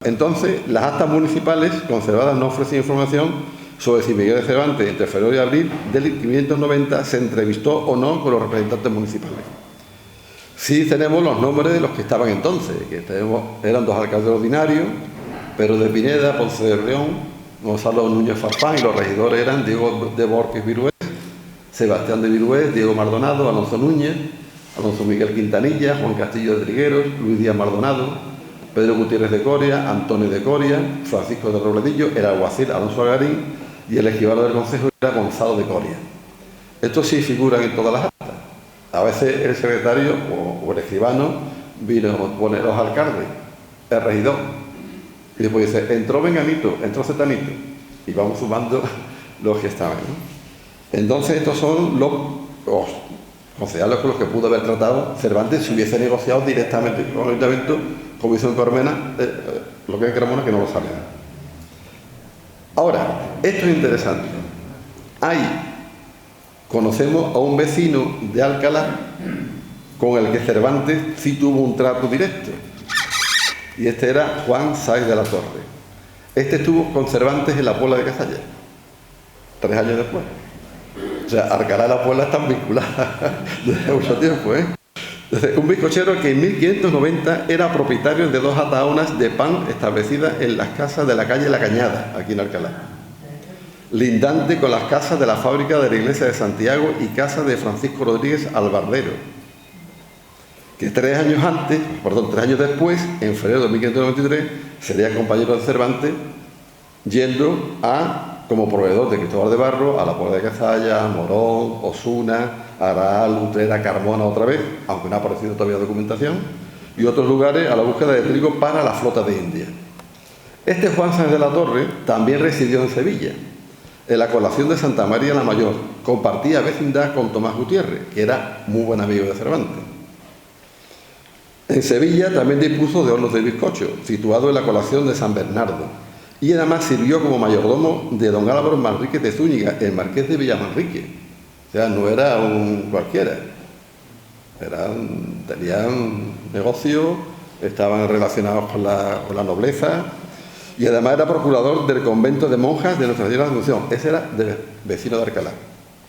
Entonces, las actas municipales conservadas no ofrecen información sobre si Miguel de Cervantes, entre febrero y abril del 1590, se entrevistó o no con los representantes municipales. Sí tenemos los nombres de los que estaban entonces, que eran 2 alcaldes ordinarios, Pedro de Pineda, Ponce de León, Gonzalo Núñez Farfán, y los regidores eran Diego de Borges Virués, Sebastián de Virués, Diego Mardonado, Alonso Núñez, Alonso Miguel Quintanilla, Juan Castillo de Trigueros, Luis Díaz Mardonado, Pedro Gutiérrez de Coria, Antonio de Coria, Francisco de Robledillo, el alguacil Alonso Agarín y el escribano del Consejo era Gonzalo de Coria. Estos sí figuran en todas las actas. A veces el secretario o el escribano vino a poner los alcaldes, el regidor, y después dice, entró Menganito, entró Cetanito, y vamos sumando los que estaban, ¿no? Entonces estos son los concejales con los que pudo haber tratado Cervantes si hubiese negociado directamente con el ayuntamiento, como hizo en Carmona, lo que es en Carmona, que no lo saben. Ahora, esto es interesante. Conocemos a un vecino de Alcalá con el que Cervantes sí tuvo un trato directo. Y este era Juan Sáez de la Torre. Este estuvo con Cervantes en la Puebla de Cazalla, 3 años después. O sea, Alcalá y la Puebla están vinculadas desde mucho tiempo, ¿eh? Entonces, un bizcochero que en 1590 era propietario de 2 ataúnas de pan establecidas en las casas de la calle La Cañada, aquí en Alcalá, lindante con las casas de la fábrica de la iglesia de Santiago y casa de Francisco Rodríguez Albardero, que 3 años después, en febrero de 1593, sería compañero de Cervantes, yendo como proveedor de Cristóbal de Barro a la Puebla de Cazalla, Morón, Osuna, Aral, Utrera, Carmona otra vez, aunque no ha aparecido todavía documentación, y otros lugares a la búsqueda de trigo para la flota de India. Este Juan Sáenz de la Torre también residió en Sevilla, en la colación de Santa María la Mayor. Compartía vecindad con Tomás Gutiérrez, que era muy buen amigo de Cervantes. En Sevilla también dispuso de hornos de bizcocho, situado en la colación de San Bernardo, y además sirvió como mayordomo de don Álvaro Manríquez de Zúñiga, el marqués de Villamanrique. O sea, no era un cualquiera. Tenían negocio, estaban relacionados con la nobleza, y además era procurador del convento de monjas de Nuestra Señora de la Asunción. Ese era vecino de Alcalá,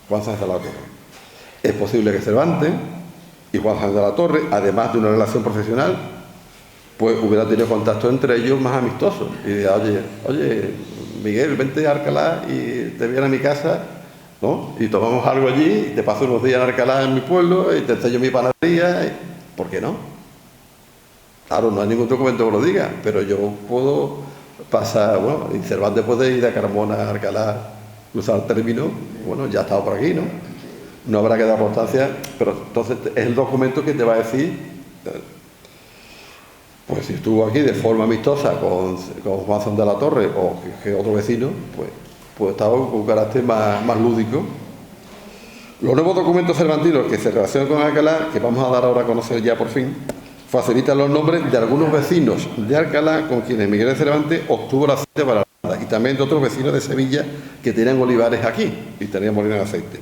Juan Sáenz de la Torre. Es posible que Cervantes y Juan Sáenz de la Torre, además de una relación profesional, pues hubiera tenido contacto entre ellos más amistosos. Y diría, oye, Miguel, vente a Alcalá y te viene a mi casa, ¿no? Y tomamos algo allí, y te paso unos días en Alcalá, en mi pueblo, y te enseño mi panadería. ¿Por qué no? Claro, no hay ningún documento que lo diga, pero yo puedo pasar, bueno, y Cervantes puede ir a Carmona, a Alcalá, cruzar el término, bueno, ya ha estado por aquí, ¿no? No habrá que dar importancia, pero entonces es el documento que te va a decir, pues si estuvo aquí de forma amistosa con Juan Sáenz de la Torre o que otro vecino, pues estaba con un carácter más lúdico. Los nuevos documentos cervantinos que se relacionan con Alcalá, que vamos a dar ahora a conocer ya por fin, facilitan los nombres de algunos vecinos de Alcalá con quienes Miguel de Cervantes obtuvo el aceite para la nada, y también de otros vecinos de Sevilla que tenían olivares aquí y tenían molinos de aceite.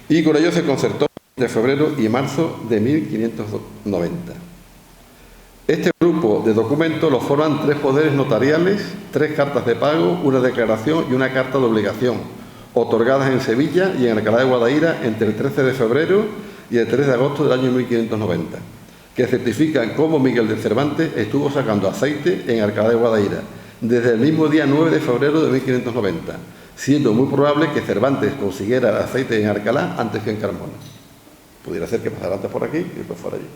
Y con ello se concertó de febrero y marzo de 1590. Este grupo de documentos lo forman 3 poderes notariales, 3 cartas de pago, una declaración y una carta de obligación, otorgadas en Sevilla y en Alcalá de Guadaira entre el 13 de febrero y el 3 de agosto del año 1590, que certifican cómo Miguel de Cervantes estuvo sacando aceite en Alcalá de Guadaira desde el mismo día 9 de febrero de 1590, siendo muy probable que Cervantes consiguiera el aceite en Alcalá antes que en Carmona. Pudiera ser que pasara antes por aquí y después fuera allí.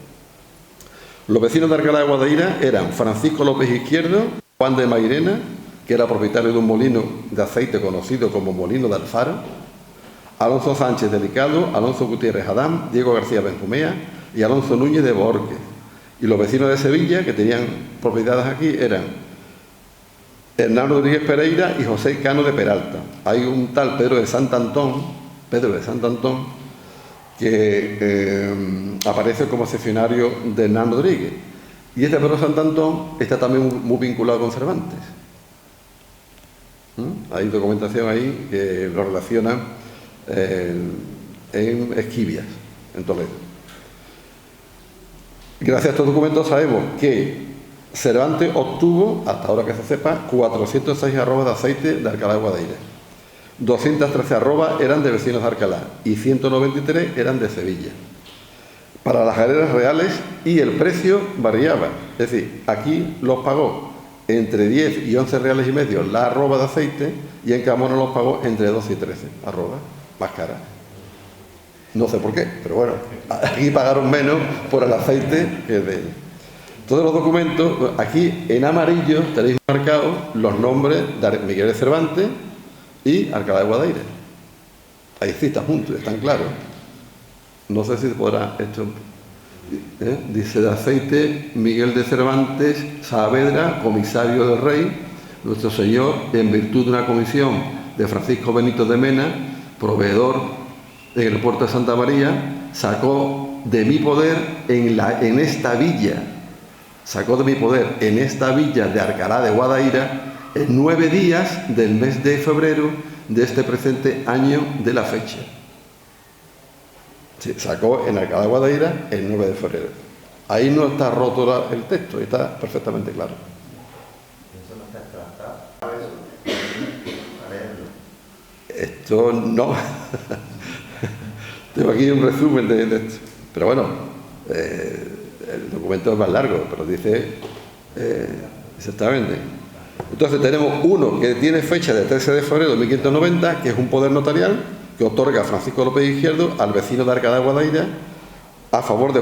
Los vecinos de Alcalá de Guadaira eran Francisco López Izquierdo, Juan de Mairena, que era propietario de un molino de aceite conocido como Molino de Alfaro, Alonso Sánchez Delicado, Alonso Gutiérrez Adán, Diego García Benjumea y Alonso Núñez de Bohorques. Y los vecinos de Sevilla, que tenían propiedades aquí, eran Hernán Rodríguez Pereira y José Cano de Peralta. Hay un tal Pedro de Santantón, que aparece como seccionario de Hernán Rodríguez. Y este Pedro de Santantón está también muy vinculado con Cervantes. Hay documentación ahí que lo relaciona en Esquivias, en Toledo. Gracias a estos documentos sabemos que Cervantes obtuvo, hasta ahora que se sepa, 406 arrobas de aceite de Alcalá de Guadaira. 213 arrobas eran de vecinos de Alcalá y 193 eran de Sevilla. Para las galeras reales, y el precio variaba. Es decir, aquí los pagó entre 10 y 11 reales y medio la arroba de aceite, y en Camona los pagó entre 12 y 13 arrobas, más caras. No sé por qué, pero bueno, aquí pagaron menos por el aceite que de ellos. Todos los documentos, aquí en amarillo tenéis marcados los nombres de Miguel de Cervantes y Alcalá de Guadaira. Hay citas juntos, están claros. No sé si se podrá esto. Dice de aceite Miguel de Cervantes Saavedra, comisario del rey, nuestro señor, en virtud de una comisión de Francisco Benito de Mena, proveedor en el puerto de Santa María, sacó de mi poder en esta villa de Alcalá de Guadaira en 9 días del mes de febrero de este presente año de la fecha. Se sacó en Alcalá de Guadaira el 9 de febrero. Ahí no está roto el texto, está perfectamente claro. Esto no. Tengo aquí un resumen de esto. Pero bueno, el documento es más largo, pero dice exactamente. Entonces tenemos uno que tiene fecha de 13 de febrero de 1590, que es un poder notarial que otorga a Francisco López Izquierdo, al vecino de Alcalá de Guadaira, a favor de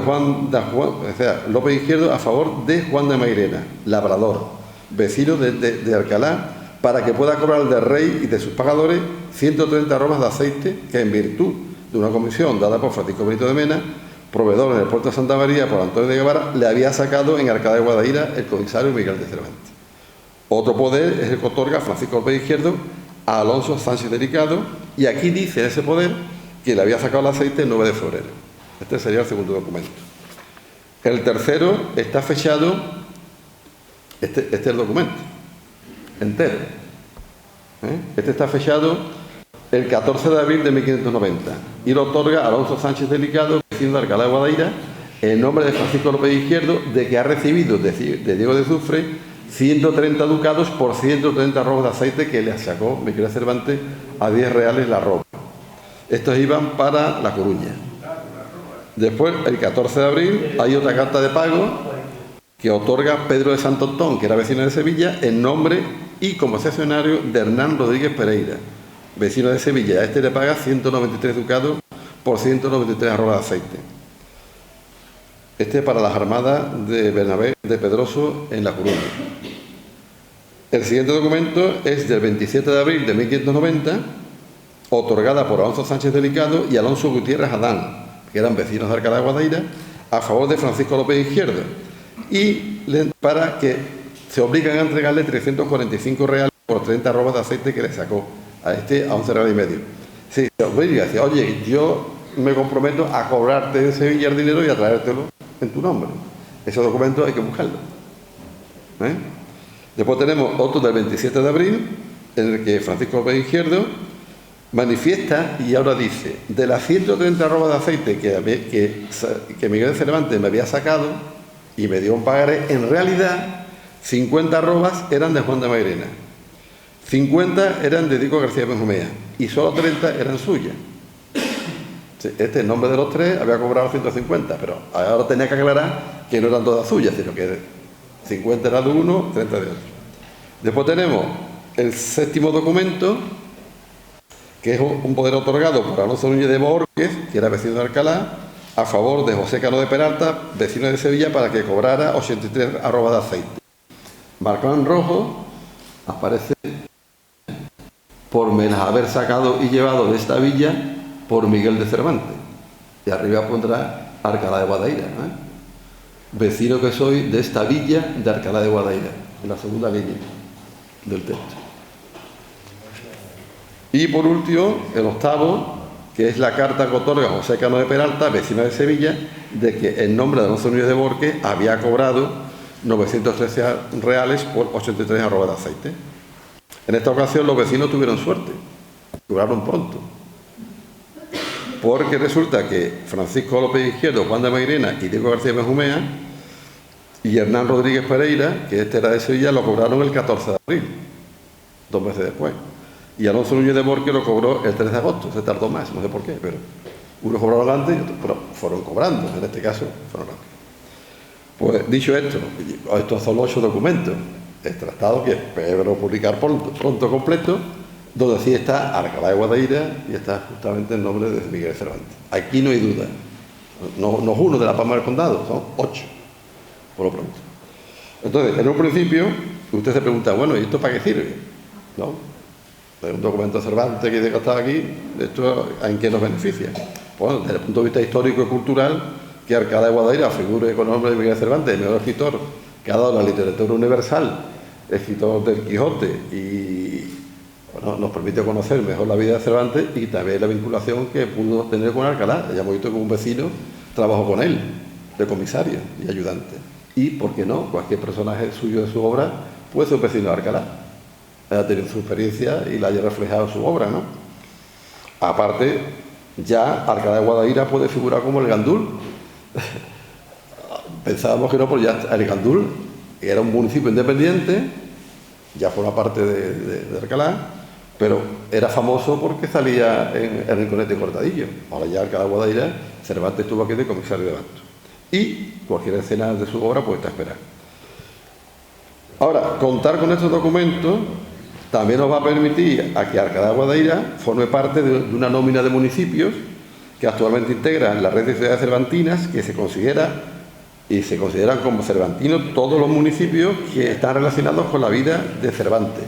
López Izquierdo a favor de Juan de Mairena, labrador, vecino de Alcalá, para que pueda cobrar del rey y de sus pagadores 130 arrobas de aceite que, en virtud de una comisión dada por Francisco Benito de Mena, proveedor en el puerto de Santa María por Antonio de Guevara, le había sacado en Alcalá de Guadaira el comisario Miguel de Cervantes. Otro poder es el que otorga a Francisco López Izquierdo a Alonso Sánchez Delicado, y aquí dice ese poder que le había sacado el aceite el 9 de febrero. Este sería el segundo documento. El tercero está fechado, este es el documento entero. Este está fechado el 14 de abril de 1590 y lo otorga Alonso Sánchez Delicado, vecino de Alcalá de Guadaira, en nombre de Francisco López Izquierdo, de que ha recibido de Diego de Azufre 130 ducados por 130 arrobas de aceite que le sacó Miguel de Cervantes a 10 reales la arroba. Estos iban para La Coruña. Después, el 14 de abril, hay otra carta de pago que otorga Pedro de Santantón, que era vecino de Sevilla, en nombre y como cesionario de Hernán Rodríguez Pereira, vecino de Sevilla. A este le paga 193 ducados por 193 arrobas de aceite. Este para las armadas de Bernabé de Pedroso en La Coruña. El siguiente documento es del 27 de abril de 1590, otorgada por Alonso Sánchez Delicado y Alonso Gutiérrez Adán, que eran vecinos de Alcalá de Guadaira, a favor de Francisco López Izquierdo, y para que se obligan a entregarle 345 reales por 30 arrobas de aceite que le sacó a 11 reales y medio. Sí, se obliga, dice, oye, yo me comprometo a cobrarte en Sevilla el dinero y a traértelo en tu nombre. Ese documento hay que buscarlo. Después tenemos otro del 27 de abril, en el que Francisco López Izquierdo manifiesta y ahora dice: de las 130 arrobas de aceite que Miguel de Cervantes me había sacado y me dio un pagaré, en realidad 50 arrobas eran de Juan de Mairena, 50 eran de Diego García Benjumea y solo 30 eran suyas. Este, en nombre de los tres, había cobrado 150, pero ahora tenía que aclarar que no eran todas suyas, sino que 50 era de uno, 30 de otro. Después tenemos el séptimo documento, que es un poder otorgado por Alonso Núñez de Bohorques, que era vecino de Alcalá, a favor de José Cano de Peralta, vecino de Sevilla, para que cobrara 83 arrobas de aceite. Marcado en rojo aparece por menos haber sacado y llevado de esta villa por Miguel de Cervantes. Y arriba pondrá Alcalá de Guadaira, vecino que soy de esta villa de Alcalá de Guadaira, en la segunda línea del texto. Y por último, el octavo, que es la carta que otorga José Cano de Peralta, vecino de Sevilla, de que en nombre de Alonso Núñez de Borque había cobrado 913 reales por 83 arrobas de aceite. En esta ocasión los vecinos tuvieron suerte, cobraron pronto, porque resulta que Francisco López Izquierdo, Juan de Mairena y Diego García Benjumea y Hernán Rodríguez Pereira, que este era de Sevilla, lo cobraron el 14 de abril, 2 meses después. Y Alonso Núñez de Borque lo cobró el 3 de agosto, se tardó más, no sé por qué, pero unos cobraron antes y otros pero fueron cobrando, en este caso fueron antes. Pues dicho esto, estos son 8 documentos, el tratado que espero publicar pronto completo, donde sí está Alcalá de Guadaira y está justamente el nombre de Miguel de Cervantes. Aquí no hay duda, no es uno de la Palma del Condado, son 8, por lo pronto. Entonces, en un principio, usted se pregunta, bueno, ¿y esto para qué sirve? ¿No? Es un documento de Cervantes que dice que está aquí, ¿esto en qué nos beneficia? Bueno, desde el punto de vista histórico y cultural, que Alcalá de Guadaira figure con el nombre de Miguel de Cervantes, el mejor escritor que ha dado la literatura universal, escritor del Quijote, y bueno, nos permite conocer mejor la vida de Cervantes y también la vinculación que pudo tener con Alcalá. Ya hemos visto que un vecino trabajó con él, de comisario y ayudante. Y, ¿por qué no?, cualquier personaje suyo de su obra puede ser un vecino de Alcalá. Ha tenido su experiencia y la haya reflejado en su obra, ¿no? Aparte, ya Alcalá de Guadaira puede figurar como el Gandul. Pensábamos que no, pero ya el Gandul era un municipio independiente, ya forma parte de Alcalá, pero era famoso porque salía en el Rinconete y Cortadillo. Ahora ya Alcalá de Guadaira, Cervantes estuvo aquí de comisario de banco. Y cualquier escena de su obra puede estar esperando. Ahora, contar con estos documentos también nos va a permitir a que Alcalá de Guadaira forme parte de una nómina de municipios que actualmente integran la red de ciudades cervantinas, que se consideran como cervantinos todos los municipios que están relacionados con la vida de Cervantes,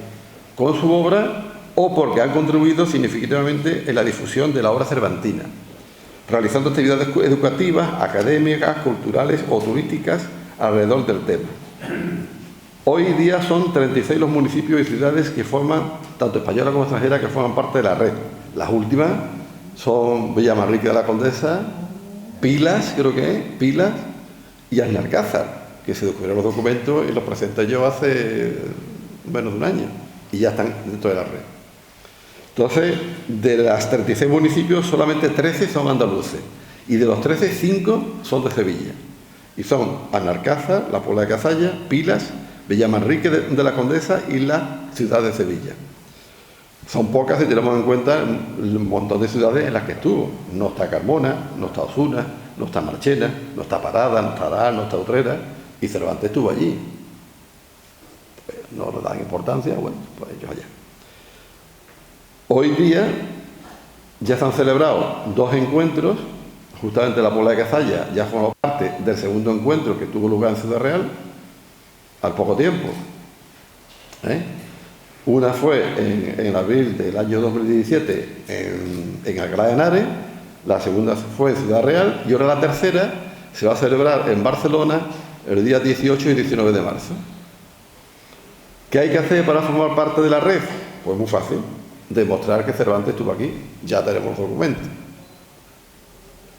con su obra o porque han contribuido significativamente en la difusión de la obra cervantina, realizando actividades educativas, académicas, culturales o turísticas alrededor del tema. Hoy día son 36 los municipios y ciudades que forman, tanto española como extranjera, que forman parte de la red. Las últimas son Villamanrique de la Condesa, Pilas, creo que es, Pilas, y Alcázar, que se descubrieron los documentos y los presenté yo hace menos de un año, y ya están dentro de la red. Entonces, de las 36 municipios, solamente 13 son andaluces, y de los 13, 5 son de Sevilla. Y son Alcázar, la Puebla de Cazalla, Pilas, Villamanrique de la Condesa y la ciudad de Sevilla. Son pocas si tenemos en cuenta el montón de ciudades en las que estuvo. No está Carmona, no está Osuna, no está Marchena, no está Parada, no está Aral, no está Utrera, y Cervantes estuvo allí. Pues no le dan importancia, bueno, pues ellos allá. Hoy día ya se han celebrado 2 encuentros, justamente la Puebla de Cazalla ya formó parte del segundo encuentro que tuvo lugar en Ciudad Real, al poco tiempo. Una fue en abril del año 2017 en Alcalá de Henares, la segunda fue en Ciudad Real y ahora la tercera se va a celebrar en Barcelona el día 18 y 19 de marzo. ¿Qué hay que hacer para formar parte de la red? Pues muy fácil, demostrar que Cervantes estuvo aquí, ya tenemos documentos.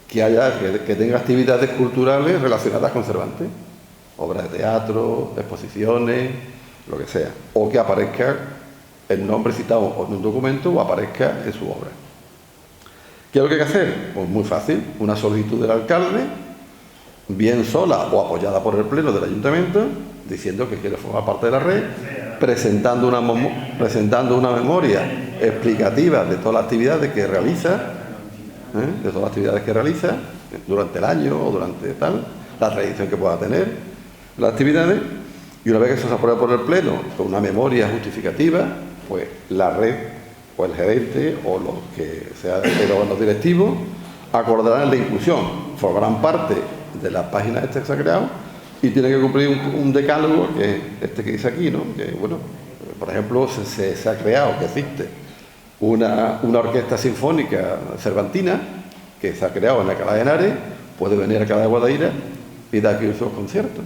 Que tenga actividades culturales relacionadas con Cervantes, obras de teatro, exposiciones, lo que sea, o que aparezca el nombre citado en un documento o aparezca en su obra. ¿Qué es lo que hay que hacer? Pues muy fácil, una solicitud del alcalde, bien sola o apoyada por el pleno del ayuntamiento, diciendo que quiere formar parte de la red, presentando una memoria explicativa de todas las actividades que realiza, durante el año o durante tal, la tradición que pueda tener, las actividades, y una vez que eso se aprueba por el pleno con una memoria justificativa, pues la red o el gerente o los que sean el órgano directivo acordarán la inclusión, formarán parte de la página esta que se ha creado y tienen que cumplir un decálogo, que es este que dice aquí, ¿no? Que, bueno, por ejemplo, se ha creado, que existe una orquesta sinfónica cervantina que se ha creado en la Alcalá de Henares, puede venir a Alcalá de Guadaira y dar aquí sus conciertos.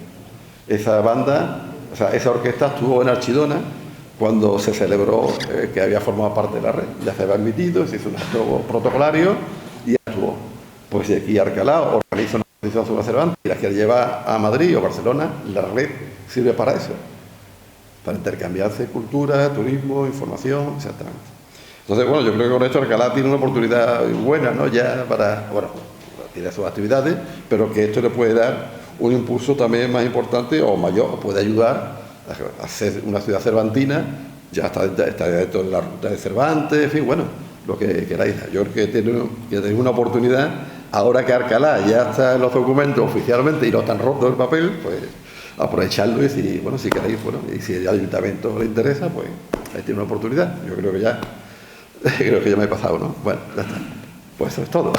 Esa banda, o sea, esa orquesta estuvo en Archidona cuando se celebró que había formado parte de la red. Ya se había admitido, se hizo un acto protocolario y actuó. Pues si aquí Alcalá organiza una exposición sobre Cervantes y la quiere llevar a Madrid o Barcelona, la red sirve para eso, para intercambiarse cultura, turismo, información, exactamente. Entonces, bueno, yo creo que con esto Alcalá tiene una oportunidad buena, ¿no? Ya para, bueno, tiene sus actividades, pero que esto le puede dar un impulso también más importante o mayor, o puede ayudar a ser una ciudad cervantina, ya está dentro de la ruta de Cervantes, en fin, bueno, lo que queráis. Yo creo que tenéis una oportunidad, ahora que Alcalá ya está en los documentos oficialmente y no están rotos el papel, pues aprovecharlo y si, bueno, si queréis, bueno, y si el ayuntamiento le interesa, pues ahí tiene una oportunidad. Yo creo que ya me he pasado, ¿no? Bueno, ya está. Pues eso es todo.